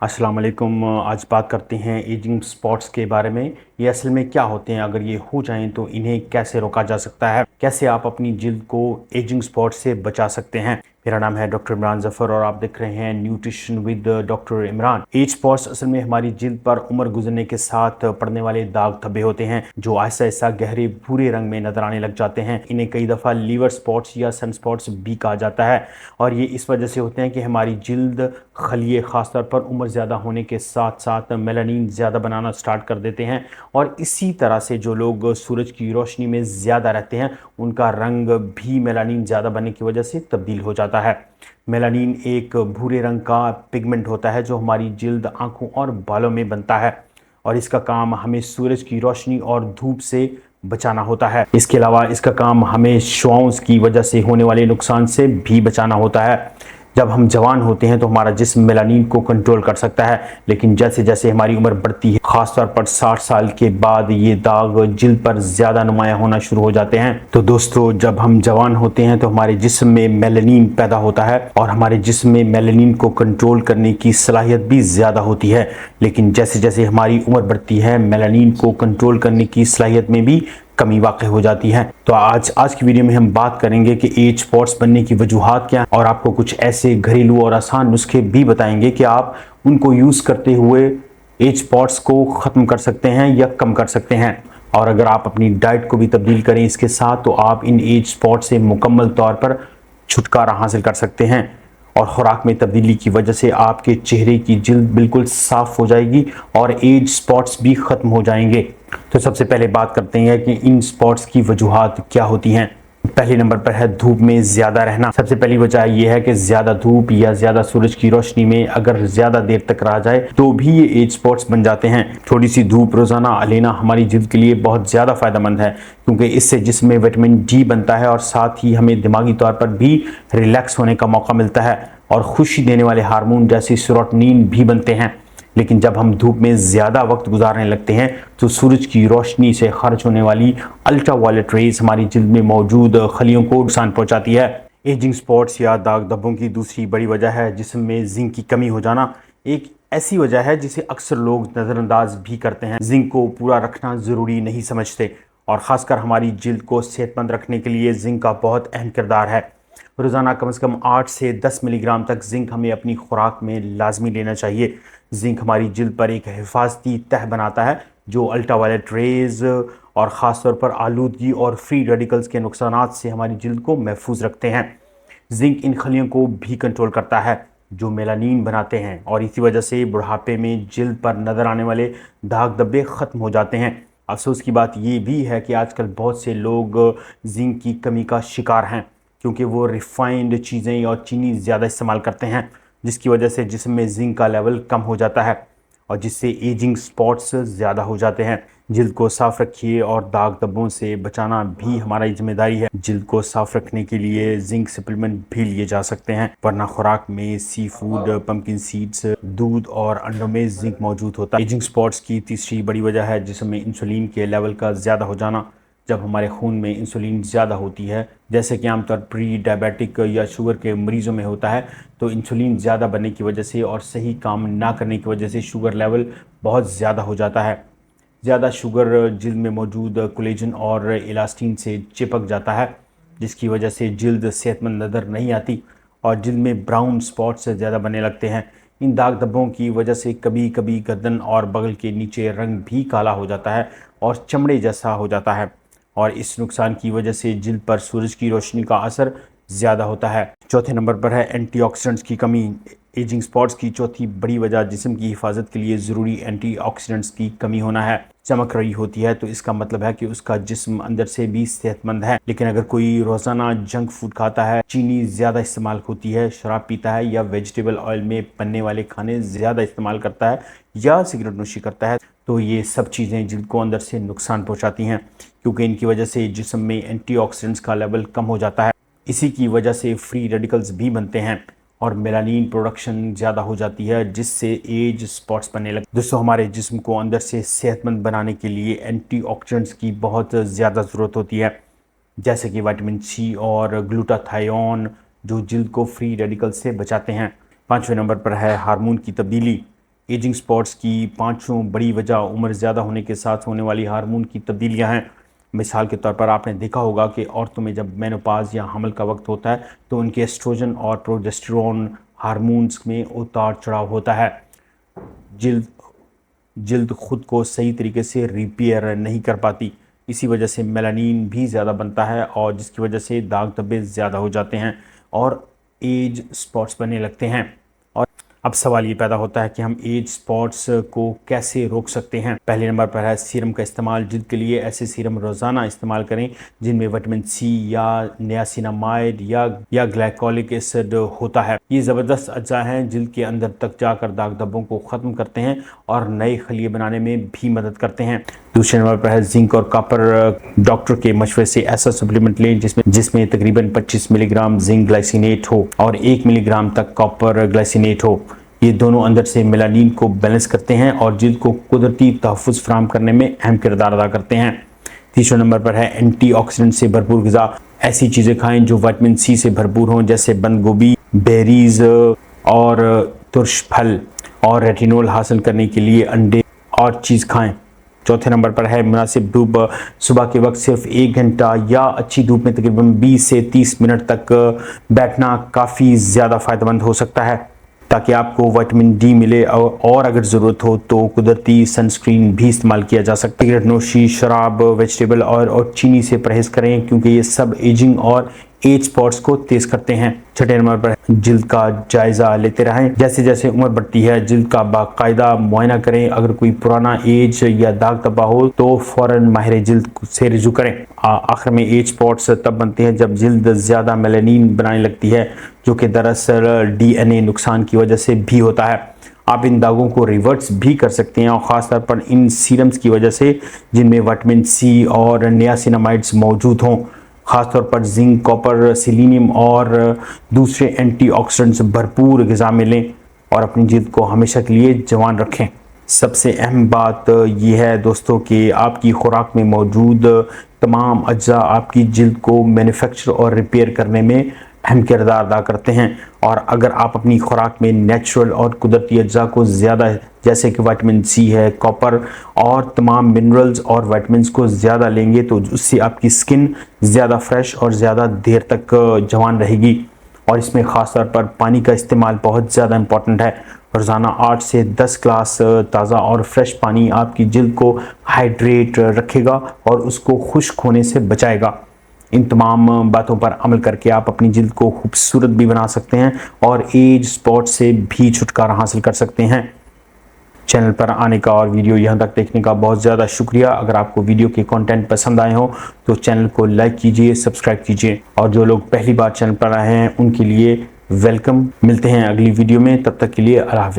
अस्सलाम वालेकुम। आज बात करते हैं एजिंग स्पॉट्स के बारे में। ये असल में क्या होते हैं, अगर ये हो जाएं तो इन्हें कैसे रोका जा सकता है, कैसे आप अपनी जिल्द को एजिंग स्पॉट से बचा सकते हैं। मेरा नाम है डॉक्टर इमरान जफ़र और आप देख रहे हैं nutrition with doctor Imran. As spots असल में हमारी जिल्द पर उम्र गुजरने के साथ पड़ने वाले दाग धब्बे होते हैं जो ऐसा ऐसा गहरे भूरे रंग में नजर आने लग जाते हैं। इन्हें कई दफ़ा लीवर स्पॉट्स या सन स्पॉट्स भी कहा जाता है और ये इस वजह से होते हैं कि हमारी जिल्द खलिए ख़ासतौर पर उम्र ज़्यादा होने के साथ साथ मेलानिन ज़्यादा बनाना स्टार्ट कर देते हैं और इसी तरह से जो लोग सूरज की रोशनी में ज़्यादा रहते हैं उनका रंग भी मेलानिन ज़्यादा बनने की वजह से तब्दील हो जाता है। मेलानिन एक भूरे रंग का पिगमेंट होता है जो हमारी जिल्द, आँखों और बालों में बनता है और इसका काम हमें सूरज की रोशनी और धूप से बचाना होता है। इसके अलावा इसका काम हमें शुआओं की वजह से होने वाले नुकसान से भी बचाना होता है। जब हम जवान होते हैं तो हमारा जिस्म मेलानिन को कंट्रोल कर सकता है, लेकिन जैसे जैसे हमारी उम्र बढ़ती है, खासतौर पर 60 साल के बाद ये दाग जिल्द पर ज़्यादा नुमायां होना शुरू हो जाते हैं। तो दोस्तों, जब हम जवान होते हैं तो हमारे जिस्म में मेलानिन पैदा होता है और हमारे जिस्म में मेलानिन को कंट्रोल करने की सलाहियत भी ज़्यादा होती है, लेकिन जैसे जैसे हमारी उम्र बढ़ती है मेलानिन को कंट्रोल करने की सलाहियत में भी कमी वाक़ हो जाती है। तो आज की वीडियो में हम बात करेंगे कि एज स्पॉट्स बनने की वजूहात क्या हैं और आपको कुछ ऐसे घरेलू और आसान नुस्खे भी बताएंगे कि आप उनको यूज़ करते हुए एज स्पॉट्स को ख़त्म कर सकते हैं या कम कर सकते हैं। और अगर आप अपनी डाइट को भी तब्दील करें इसके साथ तो आप इन एज स्पॉट से मुकम्मल तौर पर छुटकारा हासिल कर सकते हैं और खुराक में तब्दीली की वजह से आपके चेहरे की जिल्द बिल्कुल साफ़ हो जाएगी और एज स्पॉट्स भी ख़त्म हो जाएंगे। तो सबसे पहले बात करते हैं कि इन स्पॉट्स की वजूहात क्या होती हैं। पहले नंबर पर है धूप में ज़्यादा रहना। सबसे पहली वजह यह है कि ज़्यादा धूप या ज़्यादा सूरज की रोशनी में अगर ज़्यादा देर तक रहा जाए तो भी ये एज स्पॉट्स बन जाते हैं। थोड़ी सी धूप रोज़ाना लेना हमारी जिल्द के लिए बहुत ज़्यादा फ़ायदेमंद है क्योंकि इससे जिस्म में विटामिन डी बनता है और साथ ही हमें दिमागी तौर पर भी रिलैक्स होने का मौका मिलता है और खुशी देने वाले हार्मोन जैसे सेरोटोनिन भी बनते हैं। लेकिन जब हम धूप में ज़्यादा वक्त गुजारने लगते हैं तो सूरज की रोशनी से खर्च होने वाली अल्ट्रा वायलेट रेज हमारी जिल्द में मौजूद खलियों को नुकसान पहुंचाती है। एजिंग स्पॉट्स या दाग धब्बों की दूसरी बड़ी वजह है जिस्म में जिंक की कमी हो जाना। एक ऐसी वजह है जिसे अक्सर लोग नज़रअंदाज भी करते हैं। जिंक को पूरा रखना ज़रूरी नहीं समझते और ख़ासकर हमारी जिल्द को सेहतमंद रखने के लिए जिंक का बहुत अहम किरदार है। रोज़ाना कम से कम 8 से 10 मिलीग्राम तक जिंक हमें अपनी खुराक में लाजमी लेना चाहिए। जिंक हमारी जिल्द पर एक हिफाजती तह बनाता है जो अल्ट्रावायलेट रेज और ख़ास तौर पर आलूदगी और फ्री रेडिकल्स के नुकसानात से हमारी जिल्द को महफूज रखते हैं। जिंक इन खलियों को भी कंट्रोल करता है जो मेलानिन बनाते हैं और इसी वजह से बुढ़ापे में जिल्द पर नज़र आने वाले दाग धब्बे ख़त्म हो जाते हैं। अफसोस की बात ये भी है कि आजकल बहुत से लोग जिंक की कमी का शिकार हैं क्योंकि वो रिफाइंड चीज़ें और चीनी ज़्यादा इस्तेमाल करते हैं जिसकी वजह से जिस्म में जिंक का लेवल कम हो जाता है और जिससे एजिंग स्पॉट्स ज़्यादा हो जाते हैं। जिल्द को साफ़ रखिए और दाग धब्बों से बचाना भी हमारी जिम्मेदारी है। जिल्द को साफ़ रखने के लिए जिंक सप्लीमेंट भी लिए जा सकते हैं, वरना खुराक में सी फूड, पम्पकिन सीड्स, दूध और अंडों में जिंक मौजूद होता है। एजिंग स्पॉट्स की तीसरी बड़ी वजह है जिस्म में इंसुलिन के लेवल का ज़्यादा हो जाना। जब हमारे खून में इंसुलिन ज़्यादा होती है, जैसे कि आमतौर प्री डायबिटिक या शुगर के मरीज़ों में होता है, तो इंसुलिन ज़्यादा बनने की वजह से और सही काम ना करने की वजह से शुगर लेवल बहुत ज़्यादा हो जाता है। ज़्यादा शुगर जिल्द में मौजूद कोलेजन और इलास्टिन से चिपक जाता है जिसकी वजह से जिल्द सेहतमंद नज़र नहीं आती और जिल्द में ब्राउन स्पॉट्स ज़्यादा बनने लगते हैं। इन दाग धब्बों की वजह से कभी कभी गर्दन और बगल के नीचे रंग भी काला हो जाता है और चमड़े जैसा हो जाता है और इस नुकसान की वजह से जिल्द पर सूरज की रोशनी का असर ज़्यादा होता है। चौथे नंबर पर है एंटीऑक्सीडेंट्स की कमी। एजिंग स्पॉट्स की चौथी बड़ी वजह जिस्म की हिफाजत के लिए ज़रूरी एंटीऑक्सीडेंट्स की कमी होना है। चमक रही होती है तो इसका मतलब है कि उसका जिस्म अंदर से भी सेहतमंद है, लेकिन अगर कोई रोज़ाना जंक फूड खाता है, चीनी ज़्यादा इस्तेमाल होती है, शराब पीता है या वेजिटेबल ऑयल में बनने वाले खाने ज़्यादा इस्तेमाल करता है या सिगरेट नोशी करता है, तो ये सब चीज़ें जिल्द को अंदर से नुकसान पहुँचाती हैं क्योंकि इनकी वजह से जिस्म में एंटीऑक्सीडेंट्स का लेवल कम हो जाता है। इसी की वजह से फ्री रेडिकल्स भी बनते हैं और मेलानिन प्रोडक्शन ज़्यादा हो जाती है जिससे एज स्पॉट्स बनने लगते हैं। दोस्तों, हमारे जिस्म को अंदर से सेहतमंद बनाने के लिए एंटीऑक्सीडेंट्स की बहुत ज़्यादा ज़रूरत होती है, जैसे कि विटामिन सी और ग्लूटाथायोन जो जिल्द को फ्री रेडिकल से बचाते हैं। पाँचवें नंबर पर है हार्मोन की तब्दीली। एजिंग स्पॉट्स की पांचों बड़ी वजह उम्र ज़्यादा होने के साथ होने वाली हार्मोन की तब्दीलियां हैं। मिसाल के तौर पर आपने देखा होगा कि औरतों में जब मेनोपॉज या हमल का वक्त होता है तो उनके एस्ट्रोजन और प्रोजेस्टेरोन हार्मोन्स में उतार चढ़ाव होता है। जिल्द जिल्द खुद को सही तरीके से रिपेयर नहीं कर पाती, इसी वजह से मेलानिन भी ज़्यादा बनता है और जिसकी वजह से दाग धब्बे ज़्यादा हो जाते हैं और एज स्पॉट्स बनने लगते हैं। और अब सवाल ये पैदा होता है कि हम एज स्पॉट्स को कैसे रोक सकते हैं। पहले नंबर पर है सीरम का इस्तेमाल। जिल्द के लिए ऐसे सीरम रोज़ाना इस्तेमाल करें जिनमें विटामिन सी या नियासिनामाइड या ग्लाइकोलिक एसिड होता है। ये ज़बरदस्त अज्जा हैं, जिल्द के अंदर तक जाकर दाग धब्बों को ख़त्म करते हैं और नए खलिए बनाने में भी मदद करते हैं। दूसरे नंबर पर है जिंक और कॉपर। डॉक्टर के मशवरे से ऐसा सप्लीमेंट लें जिसमें तकरीबन 25 मिलीग्राम जिंक ग्लाइसिनेट हो और 1 मिलीग्राम तक कॉपर ग्लाइसिनेट हो। ये दोनों अंदर से मेलानिन को बैलेंस करते हैं और जिल्द को कुदरती तहफ़्फ़ुज़ फराहम करने में अहम किरदार अदा करते हैं। तीसरे नंबर पर है एंटीऑक्सीडेंट से भरपूर ग़िज़ा। ऐसी चीज़ें खाएं जो विटामिन सी से भरपूर हों, जैसे बंद गोभी, बेरीज और तुर्श फल, और रेटिनॉल हासिल करने के लिए अंडे और चीज़ खाएं। चौथे नंबर पर है मुनासिब धूप। सुबह के वक्त सिर्फ 1 घंटा या अच्छी धूप में तकरीबन 20 से 30 मिनट तक बैठना काफ़ी ज़्यादा फ़ायदेमंद हो सकता है ताकि आपको विटामिन डी मिले और अगर ज़रूरत हो तो कुदरती सनस्क्रीन भी इस्तेमाल किया जा सकता है। सिगरेट नोशी, शराब, वेजिटेबल और चीनी से परहेज करें क्योंकि ये सब एजिंग और एज स्पॉट्स को तेज करते हैं। छठे नंबर पर जिल्द का जायजा लेते रहें। जैसे जैसे उम्र बढ़ती है जिल्द का बाकायदा मुआयना करें। अगर कोई पुराना एज या दाग धब्बा हो तो फौरन माहिर जिल्द से रुजू करें। आखिर में एज स्पॉट्स तब बनते हैं जब जिल्द ज़्यादा मेलानिन बनाने लगती है, जो कि दरअसल DNA नुकसान की वजह से भी होता है। आप इन दागों को रिवर्स भी कर सकते हैं और ख़ासतौर पर इन सीरम्स की वजह से जिनमें विटामिन सी और नियासिनामाइड्स मौजूद हों। ख़ासतौर पर जिंक, कॉपर, सेलेनियम और दूसरे एंटीऑक्सीडेंट्स भरपूर ग़िज़ा में लें और अपनी जिल्द को हमेशा के लिए जवान रखें। सबसे अहम बात यह है दोस्तों कि आपकी खुराक में मौजूद तमाम अज्जा आपकी जिल्द को मैन्युफैक्चर और रिपेयर करने में अहम किरदार अदा करते हैं और अगर आप अपनी खुराक में नेचुरल और कुदरती अज्जा को ज़्यादा, जैसे कि विटामिन सी है, कॉपर और तमाम मिनरल्स और विटामिन्स को ज़्यादा लेंगे तो उससे आपकी स्किन ज़्यादा फ्रेश और ज़्यादा देर तक जवान रहेगी। और इसमें ख़ास तौर पर पानी का इस्तेमाल बहुत ज़्यादा इम्पॉर्टेंट है। रोज़ाना 8 से 10 ग्लास ताज़ा और फ्रेश पानी आपकी जिल्द को हाइड्रेट रखेगा और उसको खुश्क होने से बचाएगा। इन तमाम बातों पर अमल करके आप अपनी जिल्द को खूबसूरत भी बना सकते हैं और एज स्पॉट से भी छुटकारा हासिल कर सकते हैं। चैनल पर आने का और वीडियो यहाँ तक देखने का बहुत ज़्यादा शुक्रिया। अगर आपको वीडियो के कंटेंट पसंद आए हो तो चैनल को लाइक कीजिए, सब्सक्राइब कीजिए और जो लोग पहली बार चैनल पर आए हैं उनके लिए वेलकम। मिलते हैं अगली वीडियो में, तब तक के लिए अल्लाह हाफ़िज़।